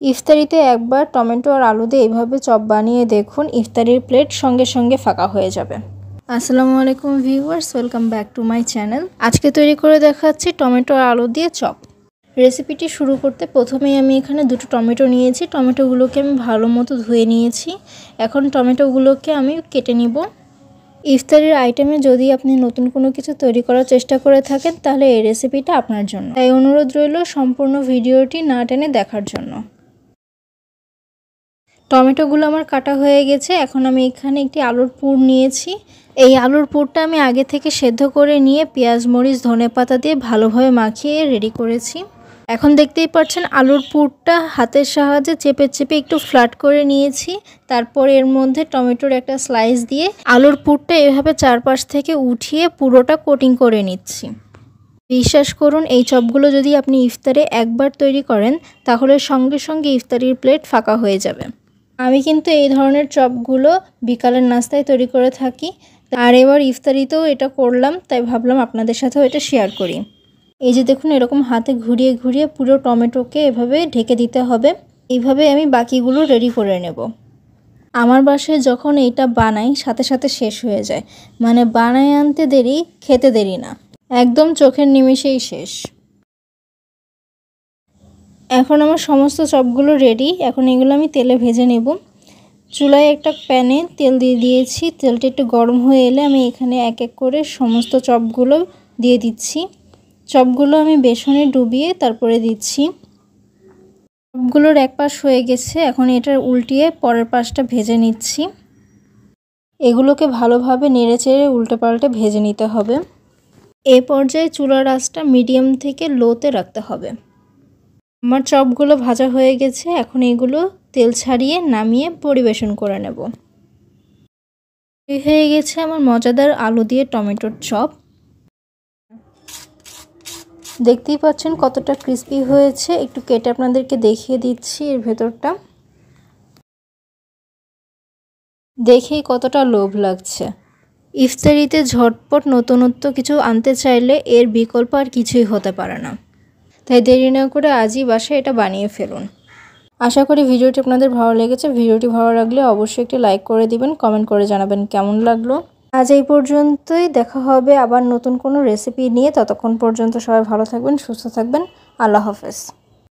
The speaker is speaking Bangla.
ইফতারিতে একবার টমেটো আর আলু দিয়ে এইভাবে চপ বানিয়ে দেখুন, ইফতারির প্লেট সঙ্গে সঙ্গে ফাঁকা হয়ে যাবে। আসসালামু আলাইকুম viewers, welcome back to my channel. আজকে তৈরি করে দেখাচ্ছি টমেটো আর আলু দিয়ে চপ। রেসিপিটি শুরু করতে প্রথমেই আমি এখানে দুটো টমেটো নিয়েছি। টমেটোগুলোকে আমি ভালো মতো ধুয়ে নিয়েছি। এখন টমেটোগুলোকে আমি কেটে নিব। ইফতারির আইটেমে যদি আপনি নতুন কোনো কিছু তৈরি করার চেষ্টা করে থাকেন তাহলে এই রেসিপিটা আপনার জন্য। তাই অনুরোধ রইল সম্পূর্ণ ভিডিওটি না টেনে দেখার জন্য। টমেটোগুলো আমার কাটা হয়ে গেছে। এখন আমি এখানে একটি আলুর পুর নিয়েছি। এই আলুর পুরটা আমি আগে থেকে সেদ্ধ করে নিয়ে পেঁয়াজ মরিচ ধনেপাতা দিয়ে ভালোভাবে মাখিয়ে রেডি করেছি। এখন দেখতেই পাচ্ছেন আলুর পুরটা হাতের সাহায্যে চেপে চেপে একটু ফ্ল্যাট করে নিয়েছি। তারপর এর মধ্যে টমেটোর একটা স্লাইস দিয়ে আলুর পুরটা এভাবে চারপাশ থেকে উঠিয়ে পুরোটা কোটিং করে নিচ্ছি। বিশ্বাস করুন, এই চপগুলো যদি আপনি ইফতারে একবার তৈরি করেন তাহলে সঙ্গে সঙ্গে ইফতারির প্লেট ফাঁকা হয়ে যাবে। আমি কিন্তু এই ধরনের চপগুলো বিকালের নাস্তায় তৈরি করে থাকি, আর এবার ইফতারিতেও এটা করলাম, তাই ভাবলাম আপনাদের সাথেও এটা শেয়ার করি। এই যে দেখুন, এরকম হাতে ঘুরিয়ে ঘুরিয়ে পুরো টমেটোকে এভাবে ঢেকে দিতে হবে। এইভাবে আমি বাকিগুলো রেডি করে নেব। আমার বাসায় যখন এইটা বানাই সাথে সাথে শেষ হয়ে যায়, মানে বানায় আনতে দেরি খেতে দেরি না, একদম চোখের নিমেষেই শেষ। এখন আমার সমস্ত চপগুলো রেডি। এখন এগুলো আমি তেলে ভেজে নেব। চুলায় একটা প্যানে তেল দিয়ে দিয়েছি। তেলটা একটু গরম হয়ে এলে আমি এখানে এক এক করে সমস্ত চপগুলো দিয়ে দিচ্ছি। চপগুলো আমি বেসনে ডুবিয়ে তারপরে দিচ্ছি। চপগুলোর এক পাশ হয়ে গেছে, এখন এটা উল্টিয়ে পরের পাশটা ভেজে নিচ্ছি। এগুলোকে ভালোভাবে নেড়েচেড়ে উল্টে পাল্টে ভেজে নিতে হবে। এই পর্যায়ে চুলার আঁচটা মিডিয়াম থেকে লোতে রাখতে হবে। আমার চপগুলো ভাজা হয়ে গেছে। এখন এগুলো তেল ছাড়িয়ে নামিয়ে পরিবেশন করে নেব। হয়ে গেছে আমার মজাদার আলু দিয়ে টমেটোর চপ। দেখতেই পাচ্ছেন কতটা ক্রিস্পি হয়েছে। একটু কেটে আপনাদেরকে দেখিয়ে দিচ্ছি এর ভেতরটা। দেখেই কতটা লোভ লাগছে। ইফতারিতে ঝটপট নতুনত্ব কিছু আনতে চাইলে এর বিকল্প আর কিছুই হতে পারে না। তাই দেরি না করে আজই বাসায় এটা বানিয়ে ফেলুন। আশা করি ভিডিওটি আপনাদের ভালো লেগেছে। ভিডিওটি ভালো লাগলে অবশ্যই একটি লাইক করে দিবেন, কমেন্ট করে জানাবেন কেমন লাগলো। আজ এই পর্যন্তই, দেখা হবে আবার নতুন কোনো রেসিপি নিয়ে। ততক্ষণ পর্যন্ত সবাই ভালো থাকবেন, সুস্থ থাকবেন। আল্লাহ হাফেজ।